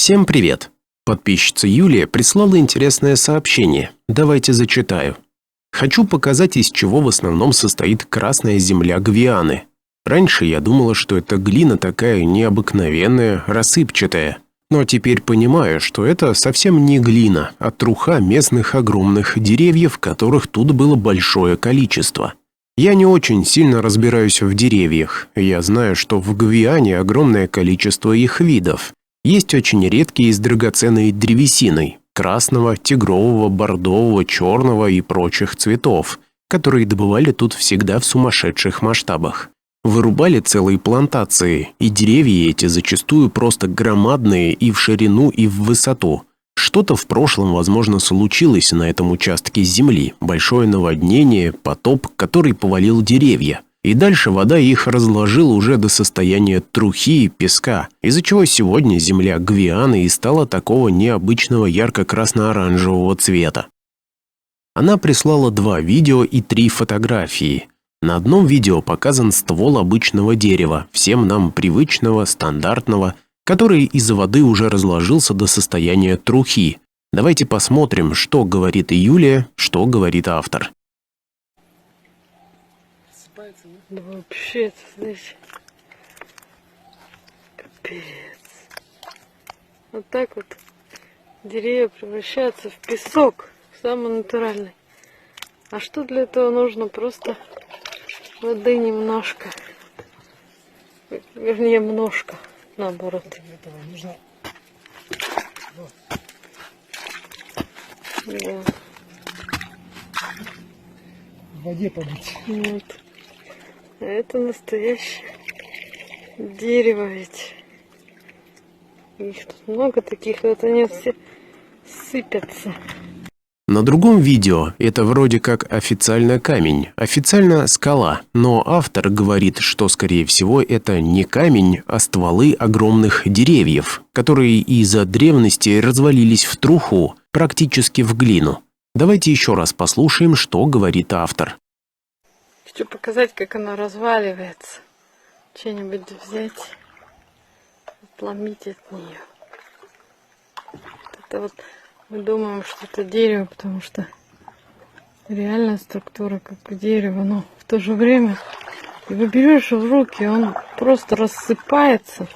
Всем привет! Подписчица Юлия прислала интересное сообщение. Давайте зачитаю. Хочу показать, из чего в основном состоит красная земля Гвианы. Раньше я думала, что это глина такая необыкновенная, рассыпчатая. Но теперь понимаю, что это совсем не глина, а труха местных огромных деревьев, которых тут было большое количество. Я не очень сильно разбираюсь в деревьях. Я знаю, что в Гвиане огромное количество их видов. Есть очень редкие с драгоценной древесиной – красного, тигрового, бордового, черного и прочих цветов, которые добывали тут всегда в сумасшедших масштабах. Вырубали целые плантации, и деревья эти зачастую просто громадные и в ширину, и в высоту. Что-то в прошлом, возможно, случилось на этом участке земли, большое наводнение, потоп, который повалил деревья. И дальше вода их разложила уже до состояния трухи и песка, из-за чего сегодня земля Гвианы и стала такого необычного ярко-красно-оранжевого цвета. Она прислала 2 видео и 3 фотографии. На одном видео показан ствол обычного дерева, всем нам привычного, стандартного, который из-за воды уже разложился до состояния трухи. Давайте посмотрим, что говорит Юлия, что говорит автор. Да вообще, это, знаешь, капец. Вот так вот деревья превращаются в песок, самый натуральный. А что для этого нужно? Просто воды немножко. Вернее, немножко, наоборот. Для этого нужно Да. в воде побыть. Вот. А это настоящее дерево ведь. Их тут много таких, вот они все сыпятся. На другом видео это вроде как официально камень, официально скала, но автор говорит, что скорее всего это не камень, а стволы огромных деревьев, которые из-за древности развалились в труху, практически в глину. Давайте еще раз послушаем, что говорит автор. Хочу показать, как она разваливается. Что-нибудь взять, отломить от нее. Это вот мы думаем, что это дерево, потому что реальная структура как у дерева, но в то же время его берешь в руки, он просто рассыпается.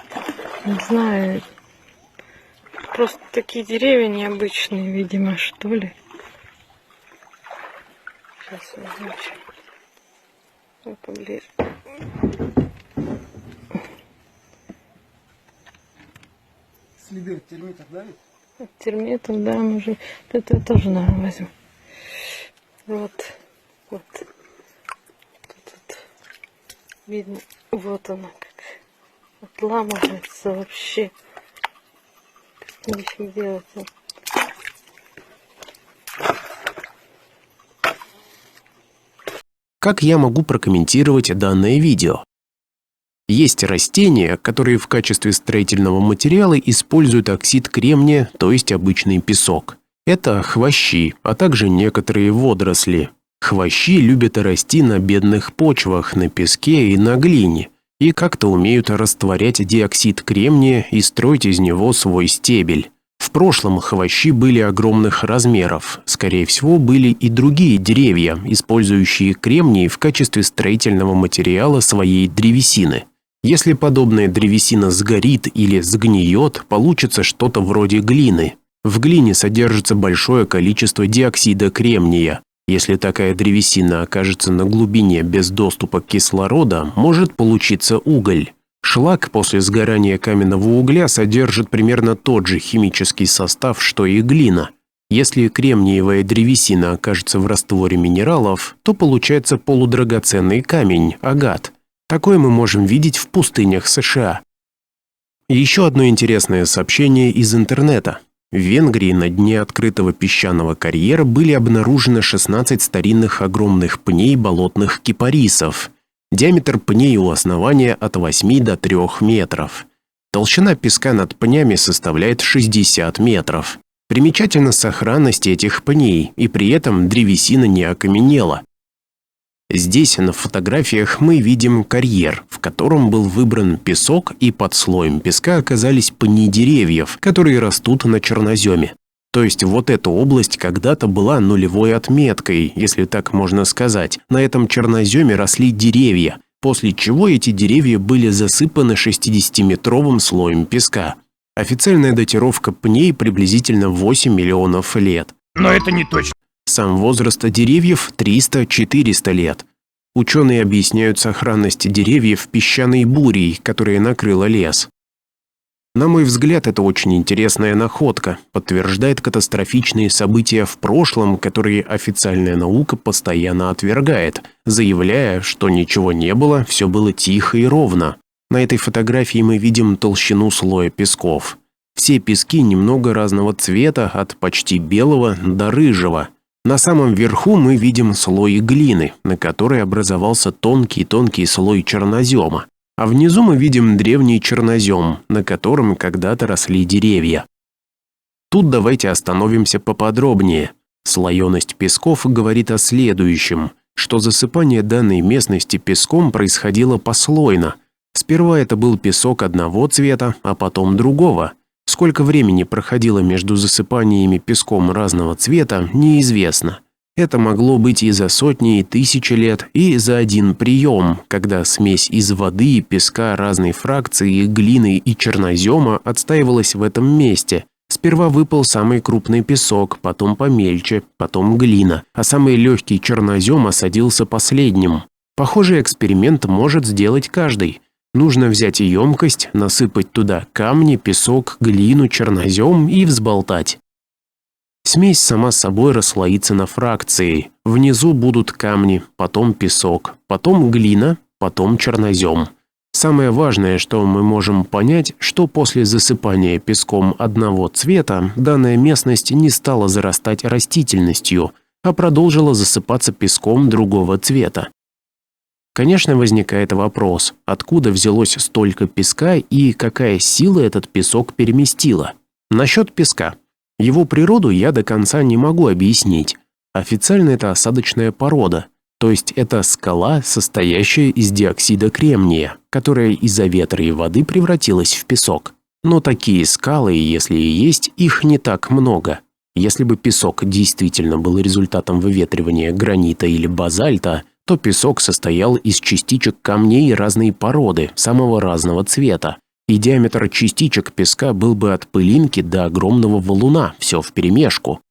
Не знаю, просто такие деревья необычные, видимо, что ли. Сейчас возьмем. Поближе. Следы от термитов, да? От термитов, да, мы же... Это тоже, наверное, возьму. Вот. Вот. Тут видно. Вот она как отламывается вообще. Ничего делать. Как я могу прокомментировать данное видео? Есть растения, которые в качестве строительного материала используют оксид кремния, то есть обычный песок. Это хвощи, а также некоторые водоросли. Хвощи любят расти на бедных почвах, на песке и на глине, и как-то умеют растворять диоксид кремния и строить из него свой стебель. В прошлом хвощи были огромных размеров. Скорее всего, были и другие деревья, использующие кремний в качестве строительного материала своей древесины. Если подобная древесина сгорит или сгниет, получится что-то вроде глины. В глине содержится большое количество диоксида кремния. Если такая древесина окажется на глубине без доступа к кислороду, может получиться уголь. Шлак после сгорания каменного угля содержит примерно тот же химический состав, что и глина. Если кремниевая древесина окажется в растворе минералов, то получается полудрагоценный камень – агат. Такое мы можем видеть в пустынях США. Еще одно интересное сообщение из интернета. В Венгрии на дне открытого песчаного карьера были обнаружены 16 старинных огромных пней болотных кипарисов. Диаметр пней у основания от 8 до 3 метров. Толщина песка над пнями составляет 60 метров. Примечательна сохранность этих пней, и при этом древесина не окаменела. Здесь на фотографиях мы видим карьер, в котором был выбран песок, и под слоем песка оказались пни деревьев, которые растут на черноземе. То есть вот эта область когда-то была нулевой отметкой, если так можно сказать. На этом черноземе росли деревья, после чего эти деревья были засыпаны 60-метровым слоем песка. Официальная датировка пней приблизительно 8 миллионов лет. Но это не точно. Сам возраст деревьев 300-400 лет. Ученые объясняют сохранность деревьев песчаной бурей, которая накрыла лес. На мой взгляд, это очень интересная находка, подтверждает катастрофичные события в прошлом, которые официальная наука постоянно отвергает, заявляя, что ничего не было, все было тихо и ровно. На этой фотографии мы видим толщину слоя песков. Все пески немного разного цвета, от почти белого до рыжего. На самом верху мы видим слой глины, на которой образовался тонкий-тонкий слой чернозема. А внизу мы видим древний чернозем, на котором когда-то росли деревья. Тут давайте остановимся поподробнее. Слоеность песков говорит о следующем, что засыпание данной местности песком происходило послойно. Сперва это был песок одного цвета, а потом другого. Сколько времени проходило между засыпаниями песком разного цвета, неизвестно. Это могло быть и за сотни, и тысячи лет, и за один прием, когда смесь из воды, песка разной фракции, глины и чернозема отстаивалась в этом месте. Сперва выпал самый крупный песок, потом помельче, потом глина, а самый легкий чернозем осадился последним. Похожий эксперимент может сделать каждый. Нужно взять емкость, насыпать туда камни, песок, глину, чернозем и взболтать. Смесь сама собой расслоится на фракции. Внизу будут камни, потом песок, потом глина, потом чернозем. Самое важное, что мы можем понять, что после засыпания песком одного цвета данная местность не стала зарастать растительностью, а продолжила засыпаться песком другого цвета. Конечно, возникает вопрос, откуда взялось столько песка и какая сила этот песок переместила. Насчет песка. Его природу я до конца не могу объяснить. Официально это осадочная порода, то есть это скала, состоящая из диоксида кремния, которая из-за ветра и воды превратилась в песок. Но такие скалы, если и есть, их не так много. Если бы песок действительно был результатом выветривания гранита или базальта, то песок состоял из частичек камней разной породы, самого разного цвета. И диаметр частичек песка был бы от пылинки до огромного валуна, все вперемешку.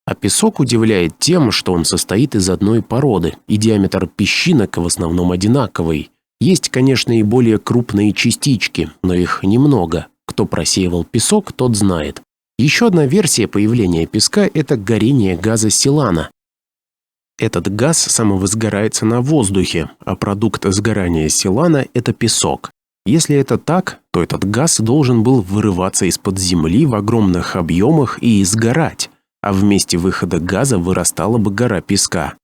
А песок удивляет тем, что он состоит из одной породы, и диаметр песчинок в основном одинаковый. Есть, конечно, и более крупные частички, но их немного. Кто просеивал песок, тот знает. Еще одна версия появления песка – это горение газа силана. Этот газ самовозгорается на воздухе, а продукт сгорания силана – это песок. Если это так, то этот газ должен был вырываться из-под земли в огромных объемах и сгорать, а в месте выхода газа вырастала бы гора песка.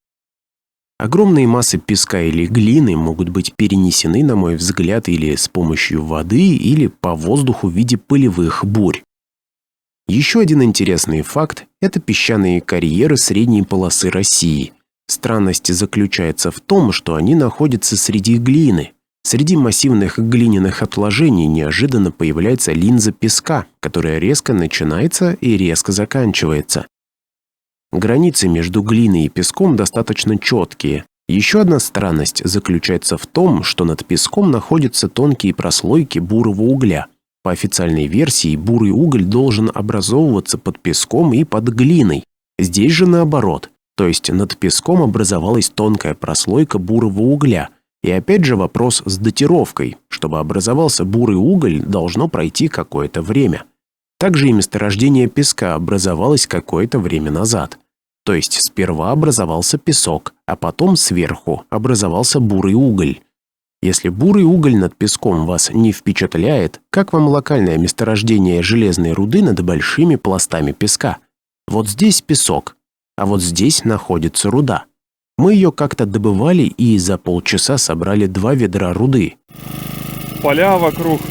Огромные массы песка или глины могут быть перенесены, на мой взгляд, или с помощью воды, или по воздуху в виде пылевых бурь. Еще один интересный факт – это песчаные карьеры средней полосы России. Странность заключается в том, что они находятся среди глины. Среди массивных глиняных отложений неожиданно появляется линза песка, которая резко начинается и резко заканчивается. Границы между глиной и песком достаточно четкие. Еще одна странность заключается в том, что над песком находятся тонкие прослойки бурого угля. По официальной версии, бурый уголь должен образовываться под песком и под глиной. Здесь же наоборот, то есть над песком образовалась тонкая прослойка бурого угля. И опять же вопрос с датировкой. Чтобы образовался бурый уголь, должно пройти какое-то время. Также и месторождение песка образовалось какое-то время назад. То есть сперва образовался песок, а потом сверху образовался бурый уголь. Если бурый уголь над песком вас не впечатляет, как вам локальное месторождение железной руды над большими пластами песка? Вот здесь песок, а вот здесь находится руда. Мы ее как-то добывали и за полчаса собрали 2 ведра руды. Поля вокруг.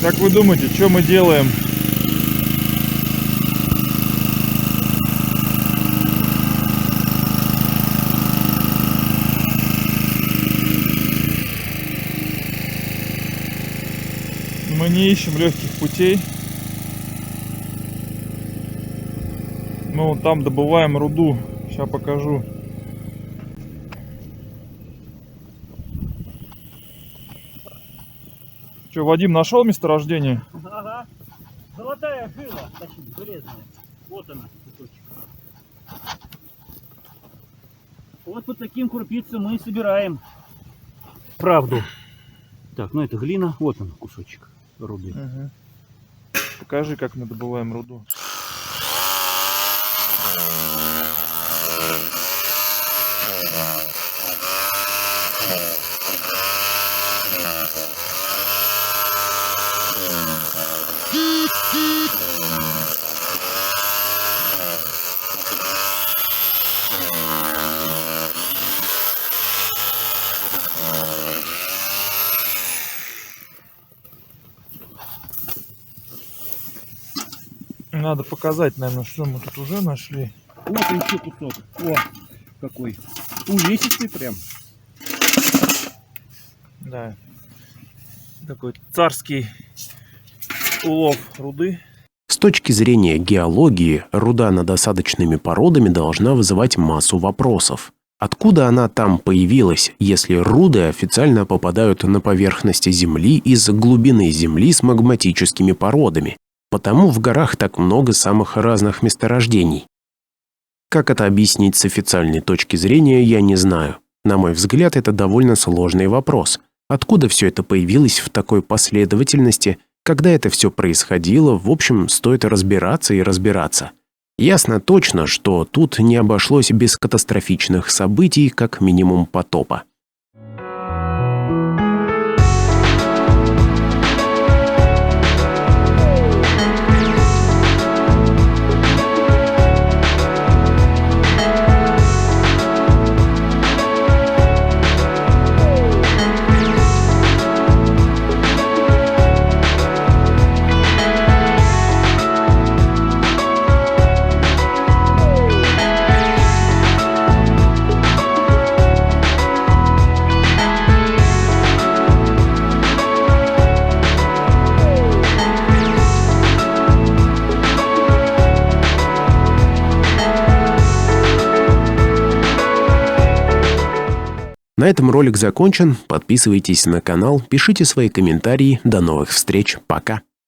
Как вы думаете, что мы делаем? Мы не ищем легких путей. Мы вон там добываем руду. Сейчас покажу. Че, Вадим нашел месторождение? Ага. Золотая жила, такая железная. Вот она, кусочек. Вот по таким крупицам мы и собираем правду. Так, ну это глина. Вот он, кусочек руды. Угу. Покажи, как мы добываем руду. Надо показать, наверное, что мы тут уже нашли. Вот еще кусок. О, какой увесистый прям. Да. Такой царский улов руды. С точки зрения геологии, руда над осадочными породами должна вызывать массу вопросов. Откуда она там появилась, если руды официально попадают на поверхность Земли из глубины Земли с магматическими породами? Потому в горах так много самых разных месторождений. Как это объяснить с официальной точки зрения, я не знаю. На мой взгляд, это довольно сложный вопрос. Откуда все это появилось в такой последовательности, когда это все происходило, в общем, стоит разбираться и разбираться. Ясно точно, что тут не обошлось без катастрофичных событий, как минимум потопа. На этом ролик закончен. Подписывайтесь на канал, пишите свои комментарии. До новых встреч. Пока.